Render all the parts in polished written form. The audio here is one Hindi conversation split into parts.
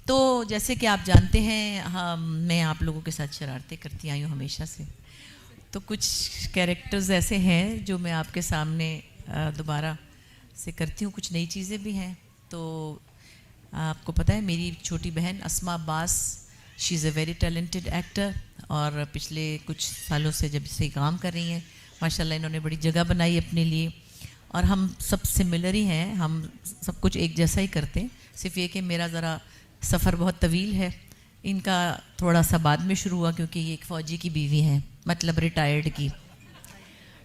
तो जैसे कि आप जानते हैं, मैं आप लोगों के साथ शरारतें करती आई हूँ हमेशा से। तो कुछ कैरेक्टर्स ऐसे हैं जो मैं आपके सामने दोबारा से करती हूँ। कुछ नई चीज़ें भी हैं। तो आपको पता है मेरी छोटी बहन Asma Abbas, she is a very talented actor, और पिछले कुछ सालों से जब से काम कर रही हैं, माशाल्लाह इन्होंने बड़ी जगह बनाई अपने लिए। और हम सब सिमिलर ही हैं, हम सब कुछ एक जैसा ही करते हैं, सिर्फ ये कि मेरा ज़रा सफ़र बहुत तवील है, इनका थोड़ा सा बाद में शुरू हुआ, क्योंकि ये एक फ़ौजी की बीवी हैं, मतलब रिटायर्ड की।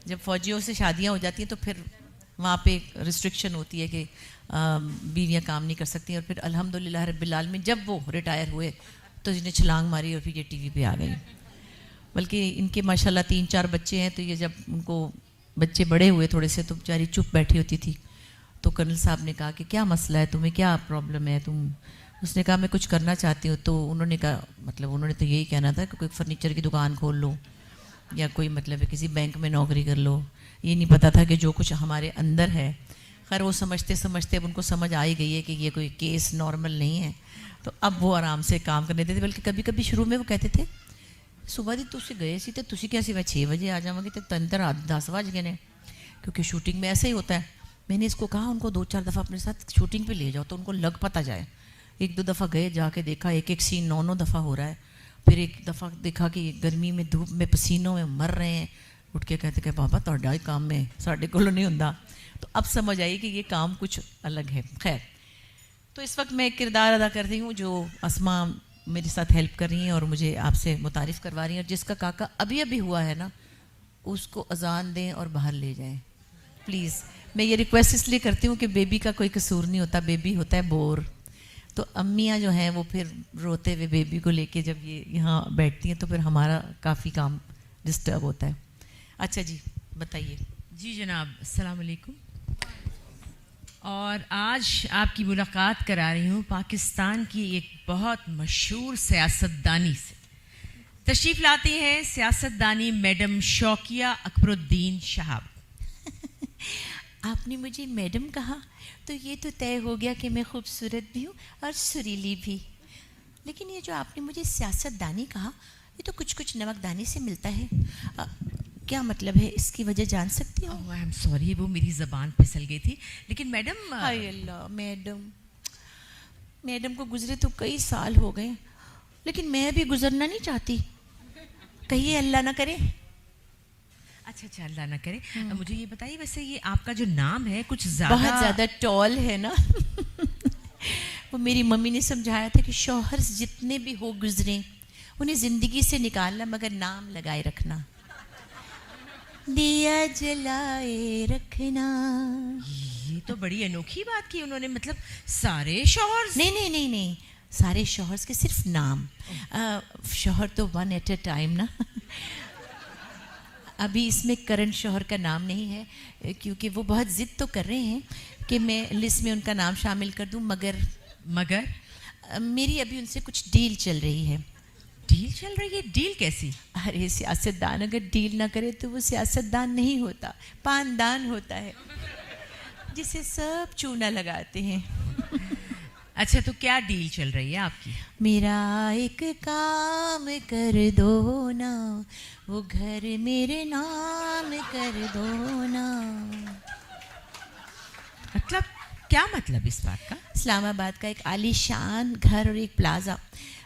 जब फ़ौजियों से शादियां हो जाती हैं तो फिर वहाँ पे रिस्ट्रिक्शन होती है कि बीवियाँ काम नहीं कर सकती। और फिर अल्हम्दुलिल्लाह रब्बिल आलमीन जब वो रिटायर हुए तो इन्हें छलांग मारी और फिर ये टीवी पे आ गई। बल्कि इनके माशाल्लाह 3-4 बच्चे हैं, तो ये जब उनको बच्चे बड़े हुए थोड़े से तो बेचारी चुप बैठी होती थी। तो कर्नल साहब ने कहा कि क्या मसला है तुम्हें, क्या प्रॉब्लम है तुम। उसने कहा मैं कुछ करना चाहती हूँ। तो उन्होंने कहा, मतलब उन्होंने तो यही कहना था कि कोई फर्नीचर की दुकान खोल लो या कोई मतलब किसी बैंक में नौकरी कर लो। ये नहीं पता था कि जो कुछ हमारे अंदर है, खैर वो समझते समझते अब उनको समझ आ ही गई है कि ये कोई केस नॉर्मल नहीं है। तो अब वो आराम से काम करने देते। बल्कि कभी कभी शुरू में वो कहते थे सुबह दी तुसी गए सी तो तुसी कैसे मैं 6 बजे आ जाऊँगी तो तन रात 10 बज गए ने, क्योंकि शूटिंग में ऐसा ही होता है। मैंने इसको कहा उनको 2-4 दफ़ा अपने साथ शूटिंग पे ले जाओ तो उनको लग पता जाए। 1-2 दफ़ा गए, जाके देखा एक एक सीन 9-9 दफ़ा हो रहा है। फिर एक दफ़ा देखा कि गर्मी में धूप में पसीनों में मर रहे हैं, उठ के कहते कि बाबा तुहाडा ही काम में साढ़े कोलों नहीं होंदा। तो अब समझ आई कि ये काम कुछ अलग है। खैर, तो इस वक्त मैं एक किरदार अदा कर रही हूँ जो अस्मा मेरे साथ हेल्प कर रही हैं और मुझे आपसे मुतारिफ़ करवा रही हैं। और जिसका काका अभी अभी हुआ है ना, उसको अजान दें और बाहर ले जाएं प्लीज़। मैं ये रिक्वेस्ट इसलिए करती हूँ कि बेबी का कोई कसूर नहीं होता, बेबी होता है बोर। तो अम्मियाँ जो हैं वो फिर रोते हुए बेबी को लेके जब ये यहाँ बैठती हैं तो फिर हमारा काफ़ी काम डिस्टर्ब होता है। अच्छा जी, बताइए। जी जनाब, अस्सलाम वालेकुम। और आज आपकी मुलाकात करा रही हूँ पाकिस्तान की एक बहुत मशहूर सियासतदानी से। तशरीफ़ लाती हैं सियासतदानी मैडम शौकिया अकबरुद्दीन शहाब। आपने मुझे मैडम कहा तो ये तो तय हो गया कि मैं खूबसूरत भी हूँ और सुरीली भी। लेकिन ये जो आपने मुझे सियासतदानी कहा, ये तो कुछ कुछ नमकदानी से मिलता है। क्या मतलब है, इसकी वजह जान सकती हूँ? ओह आई एम सॉरी, वो मेरी ज़बान फिसल गई थी। लेकिन मैडम हाय अल्लाह, मैडम मैडम को गुजरे तो कई साल हो गए, लेकिन मैं भी गुजरना नहीं चाहती। कहिए अल्लाह ना करे। अच्छा, अल्लाह ना करे। मुझे ये बताइए, वैसे ये आपका जो नाम है कुछ बहुत ज़्यादा टॉल है ना। वो मेरी मम्मी ने समझाया था कि शौहर जितने भी हो गुजरे उन्हें ज़िंदगी से निकालना, मगर नाम लगाए रखना, दिया जलाए रखना। ये तो बड़ी अनोखी बात की उन्होंने, मतलब सारे शौहर? नहीं नहीं नहीं नहीं, सारे शौहर के सिर्फ नाम। शौहर तो वन एट अ टाइम ना। अभी इसमें करंट शौहर का नाम नहीं है, क्योंकि वो बहुत ज़िद तो कर रहे हैं कि मैं लिस्ट में उनका नाम शामिल कर दूं, मगर मेरी अभी उनसे कुछ डील चल रही है। डील चल रही है? डील कैसी? अरे सियासतदान अगर डील ना करे तो वो सियासतदान नहीं होता, पानदान होता है, जिसे सब चूना लगाते हैं। अच्छा, तो क्या डील चल रही है आपकी? मेरा एक काम कर दो ना, वो घर मेरे नाम कर दो ना। मतलब क्या मतलब इस बात का? इस्लामाबाद का एक आलीशान घर और एक प्लाजा,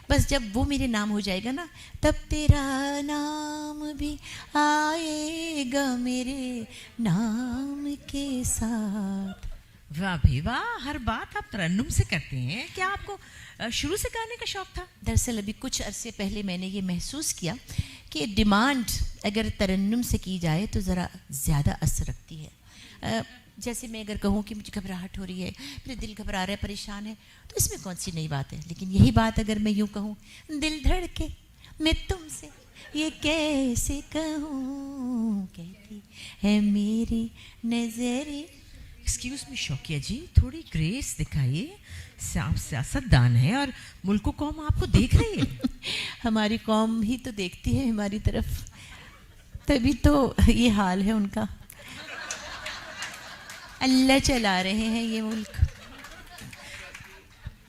बस जब वो मेरे नाम हो जाएगा ना, तब तेरा नाम भी आएगा मेरे नाम के साथ। वाह भाई वाह, हर बात आप तरन्नुम से करते हैं। क्या आपको शुरू से गाने का शौक था? दरअसल अभी कुछ अरसे पहले मैंने ये महसूस किया कि डिमांड अगर तरन्नुम से की जाए तो ज़रा ज़्यादा असर रखती है। जैसे मैं अगर कहूँ कि मुझे घबराहट हो रही है, मेरा दिल घबरा रहा है, परेशान है, तो इसमें कौन सी नई बात है। लेकिन यही बात अगर मैं यूँ कहूँ, दिल धड़के मैं तुमसे ये कैसे कहूँ, कहती है मेरी नज़रें। एक्सक्यूज़ मी शौकिया जी, थोड़ी ग्रेस दिखाइए। आप सियासतदान हैं और मुल्क कौम आपको देख रही है। हमारी कौम ही तो देखती है हमारी तरफ, तभी तो ये हाल है उनका। अल्लाह चला रहे हैं ये मुल्क।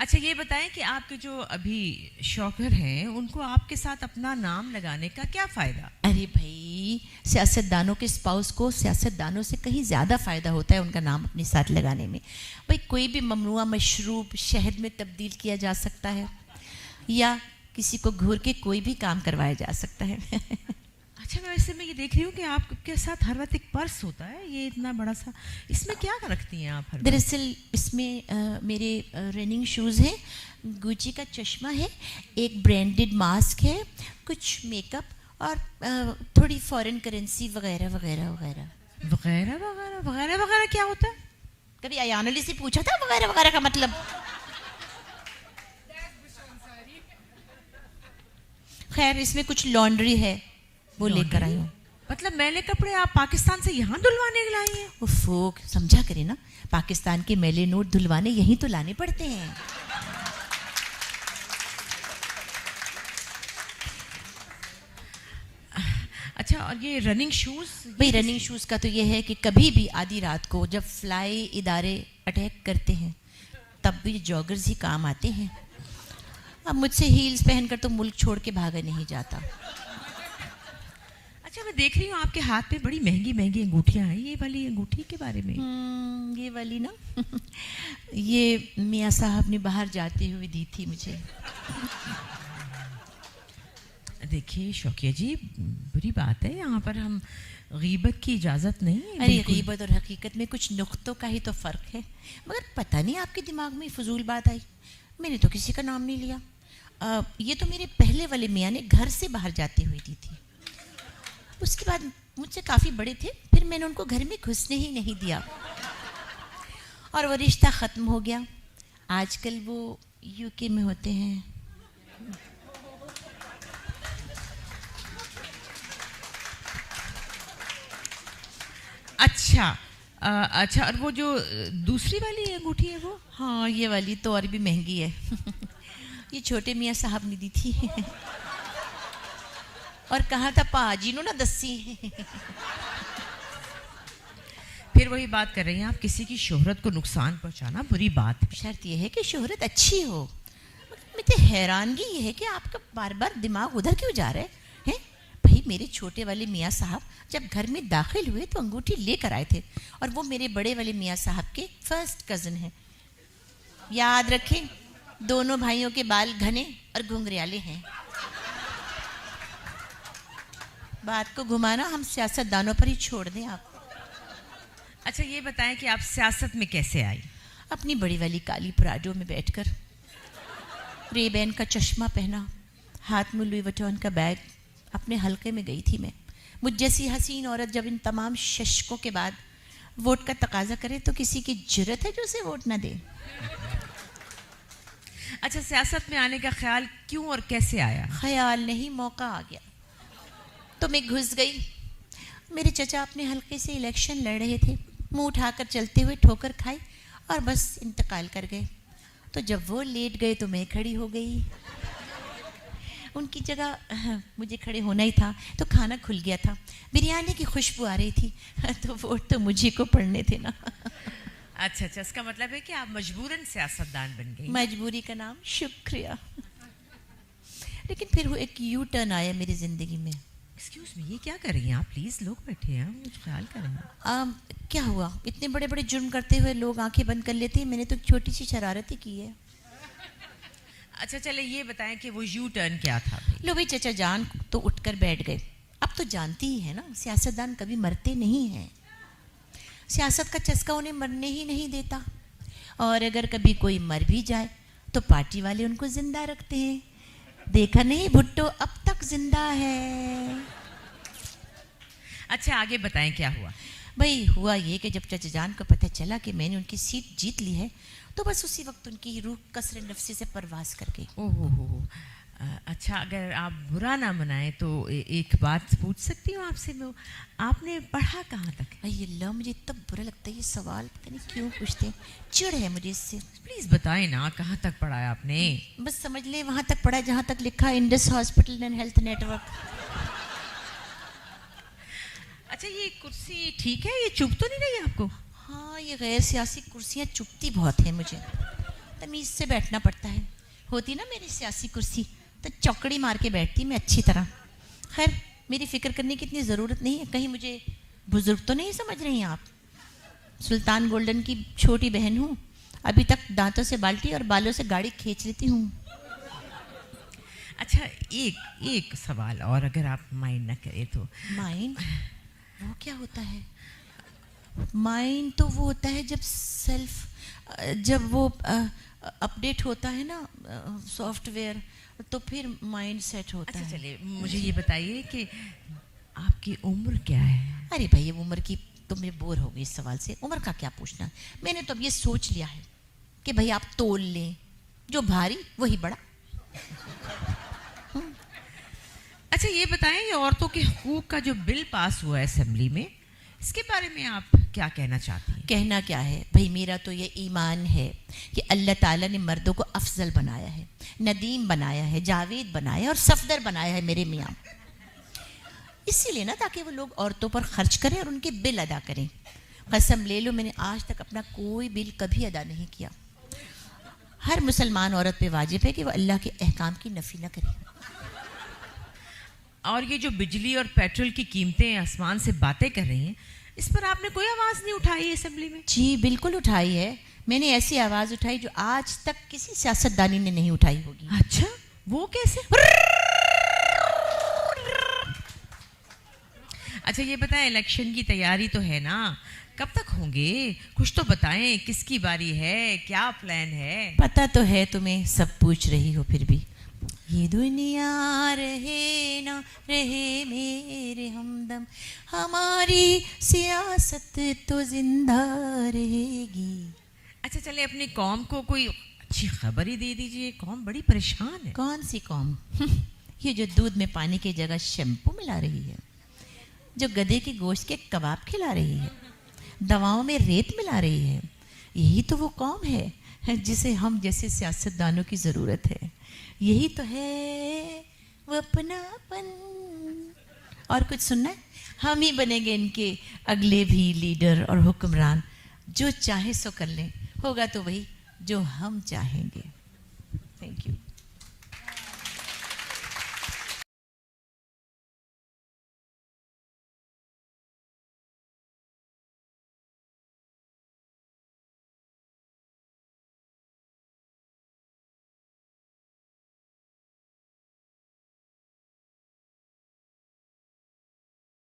अच्छा ये बताएं कि आपके जो अभी शौकर हैं उनको आपके साथ अपना नाम लगाने का क्या फ़ायदा? अरे भाई, सियासतदानों के स्पाउस को सियासतदानों से कहीं ज़्यादा फ़ायदा होता है उनका नाम अपने साथ लगाने में। भाई कोई भी ममनुआ मशरूब शहद में तब्दील किया जा सकता है, या किसी को घूर के कोई भी काम करवाया जा सकता है। अच्छा वैसे मैं ये देख रही हूँ कि आपके साथ हर वक्त एक पर्स होता है, ये इतना बड़ा सा, इसमें क्या रखती हैं आप हर वक्त? दरअसल इसमें मेरे रनिंग शूज़ हैं, गुची का चश्मा है, एक ब्रांडेड मास्क है, कुछ मेकअप और थोड़ी फॉरेन करेंसी वगैरह वगैरह वगैरह वगैरह वगैरह वगैरह वगैरह क्या होता है? कभी अयान अली से पूछा था वगैरह वगैरह का मतलब? खैर इसमें कुछ लॉन्ड्री है, वो लेकर आई हूँ। मतलब मैले कपड़े आप पाकिस्तान से यहाँ धुलवाने लाई हैं? उफ़, समझा करें ना, पाकिस्तान के मैले नोट धुलवाने यहीं तो लाने पड़ते हैं। अच्छा और ये रनिंग शूज़? भाई रनिंग शूज़ का तो ये है कि कभी भी आधी रात को जब फ्लाई इदारे अटैक करते हैं तब भी जॉगर्स ही काम आते हैं। अब मुझसे हील्स पहनकर तो मुल्क छोड़ के भागा नहीं जाता। अच्छा मैं देख रही हूँ आपके हाथ में बड़ी महंगी महंगी अंगूठियाँ हैं, ये वाली अंगूठी के बारे में? ये वाली ना ये मियाँ साहब ने बाहर जाते हुए दी थी मुझे। देखिए शौकिया जी, बुरी बात है, यहाँ पर हम गीबत की इजाज़त नहीं है। अरे गीबत और हकीकत में कुछ नुक्तों का ही तो फ़र्क है। मगर पता नहीं आपके दिमाग में फजूल बात आई, मैंने तो किसी का नाम नहीं लिया। ये तो मेरे पहले वाले मियाँ ने घर से बाहर जाते हुए दी थी। उसके बाद मुझसे काफ़ी बड़े थे, फिर मैंने उनको घर में घुसने ही नहीं दिया और वो रिश्ता ख़त्म हो गया। आजकल वो यूके में होते हैं। अच्छा अच्छा, और वो जो दूसरी वाली अंगूठी है वो? हाँ ये वाली तो और भी महंगी है। ये छोटे मियाँ साहब ने दी थी और कहा था पाजी नो ना दस्सी। फिर वही बात कर रही हैं आप, किसी की शोहरत को नुकसान पहुंचाना बुरी बात है। शर्त यह है कि शोहरत अच्छी हो। मुझे हैरानगी ये है कि आपका बार बार दिमाग उधर क्यों जा रहा है? भाई मेरे छोटे वाले मियाँ साहब जब घर में दाखिल हुए तो अंगूठी लेकर आए थे और वो मेरे बड़े वाले मियाँ साहब के फर्स्ट कज़न हैं। याद रखें, दोनों भाइयों के बाल घने और घुंघरियाले हैं। बात को घुमाना हम सियासतदानों पर ही छोड़ दें आप। अच्छा ये बताएं कि आप सियासत में कैसे आई? अपनी बड़ी वाली काली पराडो में बैठकर, रेबैन का चश्मा पहना, हाथ में लुई वुइटन का बैग, अपने हल्के में गई थी मैं। मुझ जैसी हसीन औरत जब इन तमाम शशकों के बाद वोट का तकाजा करे तो किसी की जुर्रत है जो उसे वोट ना दे। अच्छा सियासत में आने का ख्याल क्यों और कैसे आया? ख्याल नहीं, मौका आ गया तो मैं घुस गई। मेरे चचा अपने हल्के से इलेक्शन लड़ रहे थे, मुंह उठाकर चलते हुए ठोकर खाई और बस इंतकाल कर गए। तो जब वो लेट गए तो मैं खड़ी हो गई। उनकी जगह मुझे खड़े होना ही था तो खाना खुल गया था, बिरयानी की खुशबू आ रही थी, तो वोट तो मुझे को पड़ने थे ना। अच्छा अच्छा, इसका मतलब है कि आप मजबूरन सियासतदान बन गई। मजबूरी का नाम शुक्रिया। लेकिन फिर वो एक यू टर्न आया मेरी ज़िंदगी में। एक्सक्यूज मी, ये क्या कर रही हैं आप? प्लीज़ लोग बैठे हैं, कुछ ख्याल करें। क्या हुआ? इतने बड़े बड़े जुर्म करते हुए लोग आंखें बंद कर लेते हैं, मैंने तो छोटी सी शरारत ही की है। अच्छा चले ये बताएं कि वो यू टर्न क्या था? लो भाई, चचा जान तो उठकर बैठ गए। अब तो जानती ही है ना, सियासतदान कभी मरते नहीं हैं। सियासत का चस्का उन्हें मरने ही नहीं देता, और अगर कभी कोई मर भी जाए तो पार्टी वाले उनको जिंदा रखते हैं। देखा नहीं, भुट्टो अब तक जिंदा है। अच्छा आगे बताएं क्या हुआ? भाई हुआ ये कि जब चचा जान को पता चला कि मैंने उनकी सीट जीत ली है तो बस उसी वक्त उनकी रूह कसरे नफ्सी से परवास कर गई। ओहो, अच्छा अगर आप बुरा ना मनाएं तो एक बात पूछ सकती हूँ आपसे? मैं, आपने पढ़ा कहाँ तक? अल्लाह, मुझे इतना बुरा लगता है ये सवाल, पता नहीं क्यों पूछते हैं, चिढ़ है मुझे इससे। प्लीज़ बताएं ना, कहाँ तक पढ़ा है आपने? बस समझ ले वहाँ तक पढ़ा जहाँ तक लिखा Indus hospital and health network. अच्छा ये कुर्सी ठीक है, ये चुभ तो नहीं रही आपको? हाँ, ये गैर सियासी कुर्सियाँ चुभती बहुत हैं मुझे। तमीज़ से बैठना पड़ता है। होती ना मेरी सियासी कुर्सी तो चौकड़ी मार के बैठती मैं अच्छी तरह। खैर मेरी फ़िक्र करने की इतनी ज़रूरत नहीं है। कहीं मुझे बुज़ुर्ग तो नहीं समझ रही हैं आप? सुल्तान गोल्डन की छोटी बहन हूँ, अभी तक दांतों से बाल्टी और बालों से गाड़ी खींच लेती हूँ। अच्छा, एक सवाल और, अगर आप माइंड ना करें तो। माइंड वो क्या होता है? माइंड तो वो होता है जब वो अपडेट होता है ना सॉफ्टवेयर, तो फिर माइंड सेट होता है। अच्छा चलिए, मुझे ये बताइए कि आपकी उम्र क्या है? अरे भाई उम्र की तो मैं बोर हो गई इस सवाल से। उम्र का क्या पूछना, मैंने तो अब ये सोच लिया है कि भाई आप तोल लें, जो भारी वही बड़ा। अच्छा ये बताएं, ये औरतों के हकूक का जो बिल पास हुआ है असेंबली में, इसके बारे में आप क्या कहना चाहती हैं? कहना क्या है भाई, मेरा तो ये ईमान है कि अल्लाह ताला ने मर्दों को अफजल बनाया है, नदीम बनाया है, जावेद बनाया है और सफदर बनाया है मेरे मियाँ। इसीलिए ना, ताकि वो लोग औरतों पर खर्च करें और उनके बिल अदा करें। कसम ले लो, मैंने आज तक अपना कोई बिल कभी अदा नहीं किया। हर मुसलमान औरत पे वाजिब है कि वो अल्लाह के अहकाम की नफी न करे। और ये जो बिजली और पेट्रोल की कीमतें आसमान से बातें कर रही हैं, इस पर आपने कोई आवाज़ नहीं उठाई असेंबली में? जी बिल्कुल उठाई है। मैंने ऐसी आवाज़ उठाई जो आज तक किसी सियासतदानी ने नहीं उठाई होगी। अच्छा, वो कैसे? अच्छा ये बताएं, इलेक्शन की तैयारी तो है ना, कब तक होंगे? कुछ तो बताएं, किसकी बारी है, क्या प्लान है? पता तो है तुम्हें, सब पूछ रही हो फिर भी। ये दुनिया रहे ना रहे मेरे हमदम, हमारी सियासत तो जिंदा रहेगी। अच्छा चले, अपनी कौम को कोई अच्छी खबर ही दे दीजिए, कौम बड़ी परेशान है। कौन सी कौम? ये जो दूध में पानी की जगह शैम्पू मिला रही है, जो गधे के गोश्त के कबाब खिला रही है, दवाओं में रेत मिला रही है, यही तो वो कौम है जिसे हम जैसे सियासतदानों की ज़रूरत है। यही तो है वो अपनापन। और कुछ सुनना है? हम ही बनेंगे इनके अगले भी लीडर और हुक्मरान। जो चाहे सो कर लें, होगा तो वही जो हम चाहेंगे।